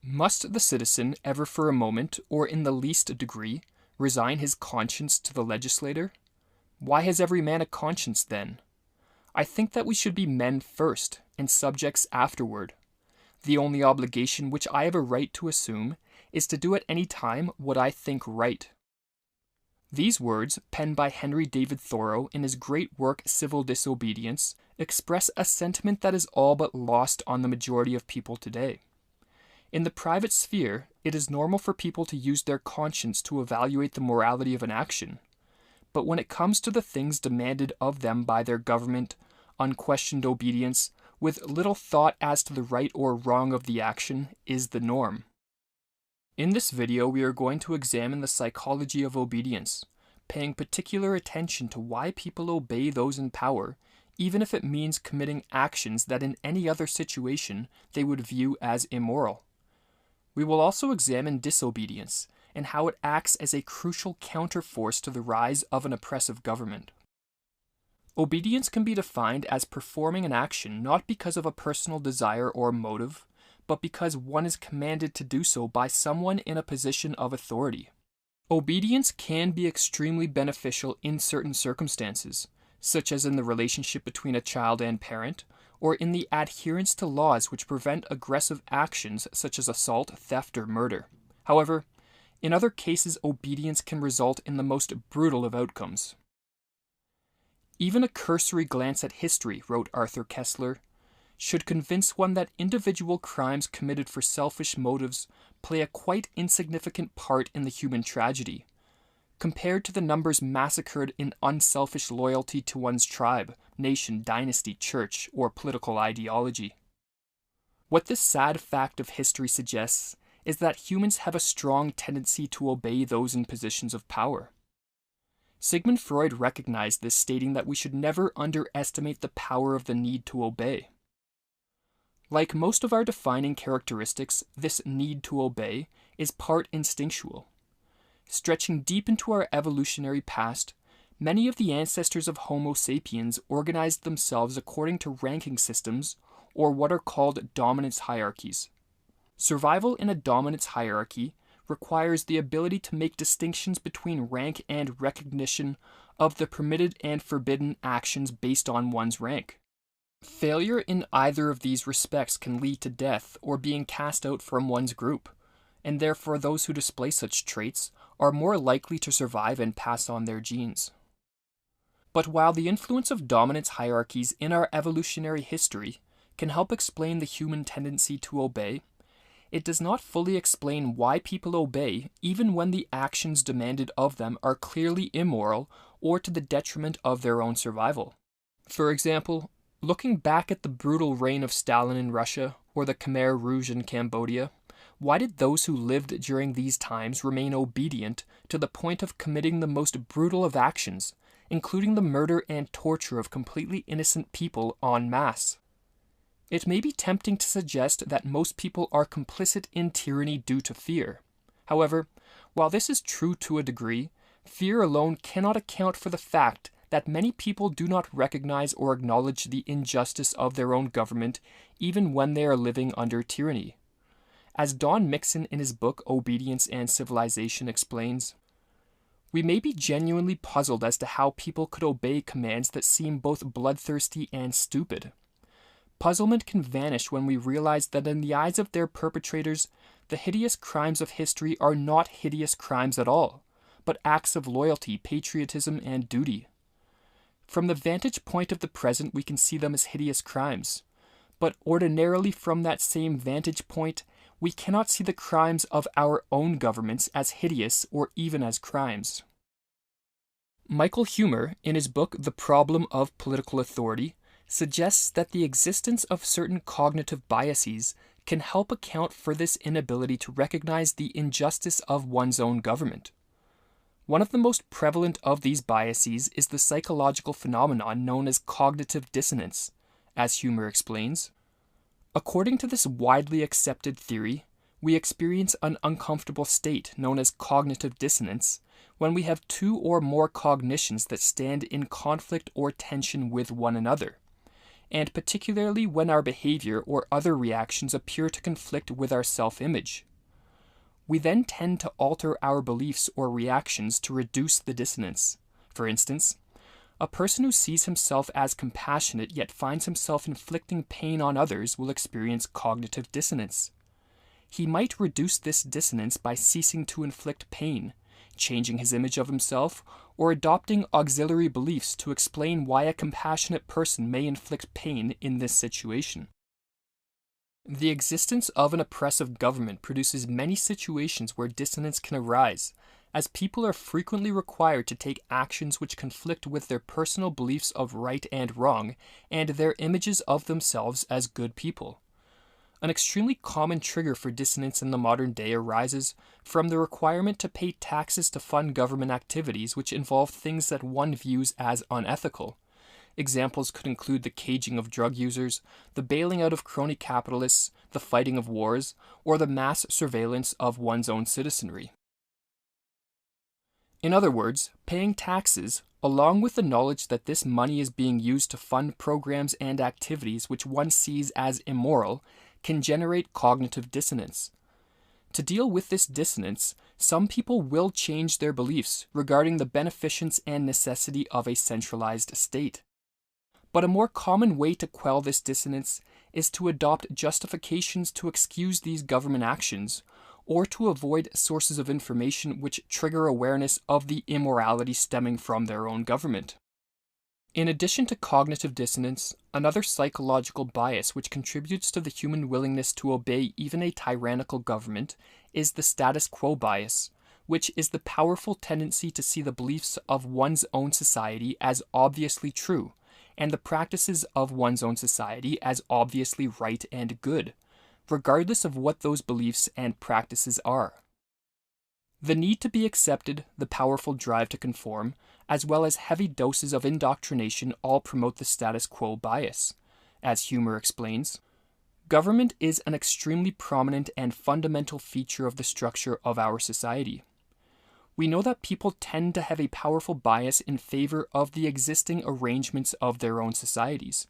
Must the citizen ever for a moment, or in the least degree, resign his conscience to the legislator? Why has every man a conscience then? I think that we should be men first, and subjects afterward. The only obligation which I have a right to assume is to do at any time what I think right. These words, penned by Henry David Thoreau in his great work Civil Disobedience, express a sentiment that is all but lost on the majority of people today. In the private sphere, it is normal for people to use their conscience to evaluate the morality of an action. But when it comes to the things demanded of them by their government, unquestioned obedience, with little thought as to the right or wrong of the action, is the norm. In this video, we are going to examine the psychology of obedience, paying particular attention to why people obey those in power, even if it means committing actions that in any other situation they would view as immoral. We will also examine disobedience and how it acts as a crucial counterforce to the rise of an oppressive government. Obedience can be defined as performing an action not because of a personal desire or motive, but because one is commanded to do so by someone in a position of authority. Obedience can be extremely beneficial in certain circumstances, such as in the relationship between a child and parent, or in the adherence to laws which prevent aggressive actions such as assault, theft, or murder. However, in other cases, obedience can result in the most brutal of outcomes. Even a cursory glance at history, wrote Arthur Koestler, should convince one that individual crimes committed for selfish motives play a quite insignificant part in the human tragedy, compared to the numbers massacred in unselfish loyalty to one's tribe, nation, dynasty, church, or political ideology. What this sad fact of history suggests is that humans have a strong tendency to obey those in positions of power. Sigmund Freud recognized this, stating that we should never underestimate the power of the need to obey. Like most of our defining characteristics, this need to obey is part instinctual. Stretching deep into our evolutionary past, many of the ancestors of Homo sapiens organized themselves according to ranking systems, or what are called dominance hierarchies. Survival in a dominance hierarchy requires the ability to make distinctions between rank and recognition of the permitted and forbidden actions based on one's rank. Failure in either of these respects can lead to death or being cast out from one's group, and therefore those who display such traits are more likely to survive and pass on their genes. But while the influence of dominance hierarchies in our evolutionary history can help explain the human tendency to obey, it does not fully explain why people obey even when the actions demanded of them are clearly immoral or to the detriment of their own survival. For example, looking back at the brutal reign of Stalin in Russia or the Khmer Rouge in Cambodia, why did those who lived during these times remain obedient to the point of committing the most brutal of actions, including the murder and torture of completely innocent people en masse? It may be tempting to suggest that most people are complicit in tyranny due to fear. However, while this is true to a degree, fear alone cannot account for the fact that many people do not recognize or acknowledge the injustice of their own government even when they are living under tyranny. As Don Mixon in his book Obedience and Civilization explains, we may be genuinely puzzled as to how people could obey commands that seem both bloodthirsty and stupid. Puzzlement can vanish when we realize that in the eyes of their perpetrators, the hideous crimes of history are not hideous crimes at all, but acts of loyalty, patriotism, and duty. From the vantage point of the present, we can see them as hideous crimes, but ordinarily from that same vantage point, we cannot see the crimes of our own governments as hideous or even as crimes. Michael Huemer, in his book The Problem of Political Authority, suggests that the existence of certain cognitive biases can help account for this inability to recognize the injustice of one's own government. One of the most prevalent of these biases is the psychological phenomenon known as cognitive dissonance, as Huemer explains. According to this widely accepted theory, we experience an uncomfortable state known as cognitive dissonance when we have two or more cognitions that stand in conflict or tension with one another. and particularly when our behavior or other reactions appear to conflict with our self-image. We then tend to alter our beliefs or reactions to reduce the dissonance. For instance, a person who sees himself as compassionate yet finds himself inflicting pain on others will experience cognitive dissonance. He might reduce this dissonance by ceasing to inflict pain, changing his image of himself, or adopting auxiliary beliefs to explain why a compassionate person may inflict pain in this situation. The existence of an oppressive government produces many situations where dissonance can arise, as people are frequently required to take actions which conflict with their personal beliefs of right and wrong and their images of themselves as good people. An extremely common trigger for dissonance in the modern day arises from the requirement to pay taxes to fund government activities which involve things that one views as unethical. Examples could include the caging of drug users, the bailing out of crony capitalists, the fighting of wars, or the mass surveillance of one's own citizenry. In other words, paying taxes, along with the knowledge that this money is being used to fund programs and activities which one sees as immoral, can generate cognitive dissonance. To deal with this dissonance, some people will change their beliefs regarding the beneficence and necessity of a centralized state. But a more common way to quell this dissonance is to adopt justifications to excuse these government actions, or to avoid sources of information which trigger awareness of the immorality stemming from their own government. In addition to cognitive dissonance, another psychological bias which contributes to the human willingness to obey even a tyrannical government is the status quo bias, which is the powerful tendency to see the beliefs of one's own society as obviously true, and the practices of one's own society as obviously right and good, regardless of what those beliefs and practices are. The need to be accepted, the powerful drive to conform, as well as heavy doses of indoctrination all promote the status quo bias. As Humer explains, government is an extremely prominent and fundamental feature of the structure of our society. We know that people tend to have a powerful bias in favor of the existing arrangements of their own societies.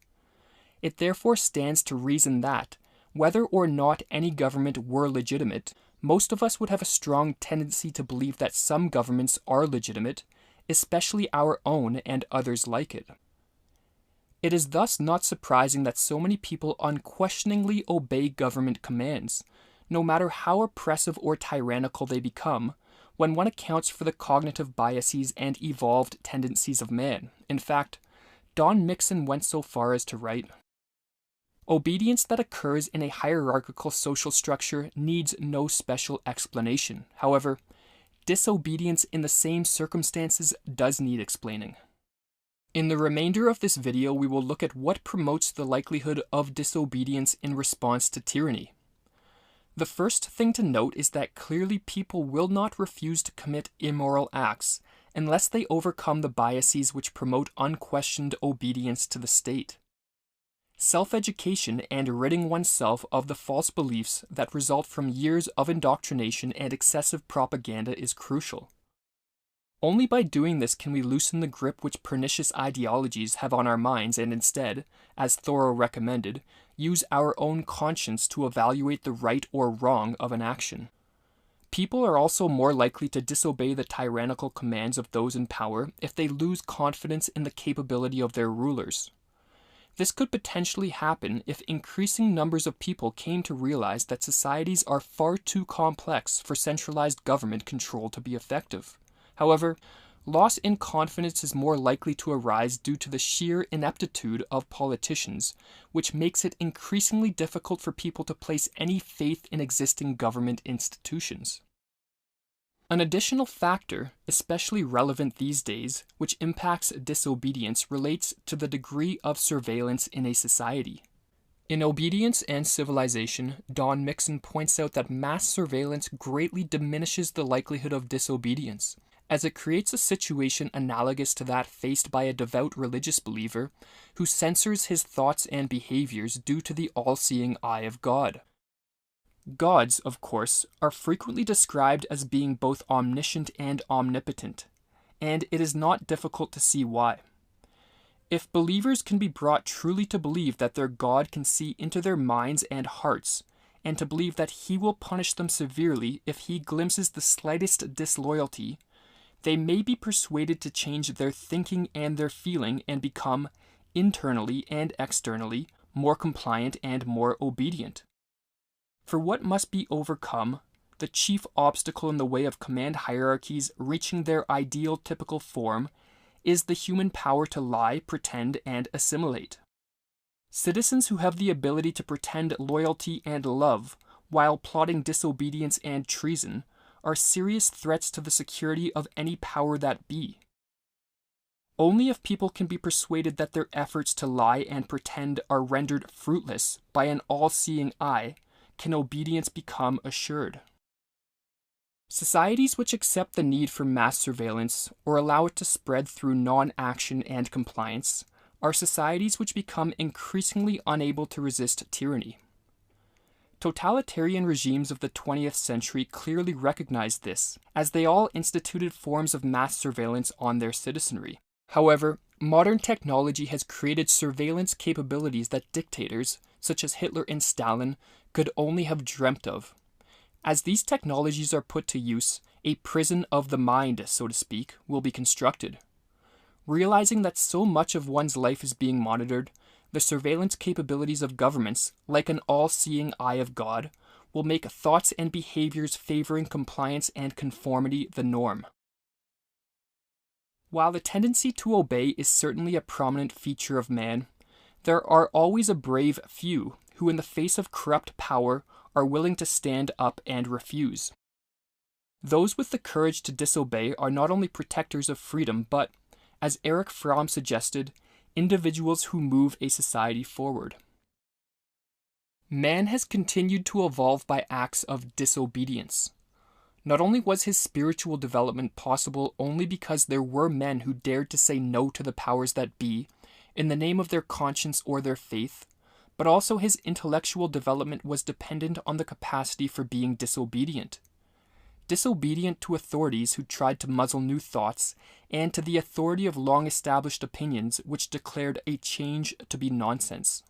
It therefore stands to reason that, whether or not any government were legitimate, most of us would have a strong tendency to believe that some governments are legitimate, especially our own and others like it. It is thus not surprising that so many people unquestioningly obey government commands, no matter how oppressive or tyrannical they become, when one accounts for the cognitive biases and evolved tendencies of man. In fact, Don Mixon went so far as to write, "Obedience that occurs in a hierarchical social structure needs no special explanation. However, disobedience in the same circumstances does need explaining." In the remainder of this video, we will look at what promotes the likelihood of disobedience in response to tyranny. The first thing to note is that clearly people will not refuse to commit immoral acts unless they overcome the biases which promote unquestioned obedience to the state. Self-education and ridding oneself of the false beliefs that result from years of indoctrination and excessive propaganda is crucial. Only by doing this can we loosen the grip which pernicious ideologies have on our minds and instead, as Thoreau recommended, use our own conscience to evaluate the right or wrong of an action. People are also more likely to disobey the tyrannical commands of those in power if they lose confidence in the capability of their rulers. This could potentially happen if increasing numbers of people came to realize that societies are far too complex for centralized government control to be effective. However, loss in confidence is more likely to arise due to the sheer ineptitude of politicians, which makes it increasingly difficult for people to place any faith in existing government institutions. An additional factor, especially relevant these days, which impacts disobedience relates to the degree of surveillance in a society. In Obedience and Civilization, Don Mixon points out that mass surveillance greatly diminishes the likelihood of disobedience, as it creates a situation analogous to that faced by a devout religious believer who censors his thoughts and behaviors due to the all-seeing eye of God. Gods, of course, are frequently described as being both omniscient and omnipotent, and it is not difficult to see why. If believers can be brought truly to believe that their God can see into their minds and hearts, and to believe that He will punish them severely if He glimpses the slightest disloyalty, they may be persuaded to change their thinking and their feeling and become, internally and externally, more compliant and more obedient. For what must be overcome, the chief obstacle in the way of command hierarchies reaching their ideal typical form, is the human power to lie, pretend, and assimilate. Citizens who have the ability to pretend loyalty and love while plotting disobedience and treason are serious threats to the security of any power that be. Only if people can be persuaded that their efforts to lie and pretend are rendered fruitless by an all-seeing eye can obedience become assured. Societies which accept the need for mass surveillance or allow it to spread through non-action and compliance are societies which become increasingly unable to resist tyranny. Totalitarian regimes of the 20th century clearly recognized this, as they all instituted forms of mass surveillance on their citizenry. However, modern technology has created surveillance capabilities that dictators, such as Hitler and Stalin, could only have dreamt of. As these technologies are put to use, a prison of the mind, so to speak, will be constructed. Realizing that so much of one's life is being monitored, the surveillance capabilities of governments, like an all-seeing eye of God, will make thoughts and behaviors favoring compliance and conformity the norm. While the tendency to obey is certainly a prominent feature of man, there are always a brave few who, in the face of corrupt power, are willing to stand up and refuse. Those with the courage to disobey are not only protectors of freedom, but, as Erich Fromm suggested, individuals who move a society forward. Man has continued to evolve by acts of disobedience. Not only was his spiritual development possible only because there were men who dared to say no to the powers that be, in the name of their conscience or their faith, but also his intellectual development was dependent on the capacity for being disobedient. Disobedient to authorities who tried to muzzle new thoughts, and to the authority of long-established opinions which declared a change to be nonsense.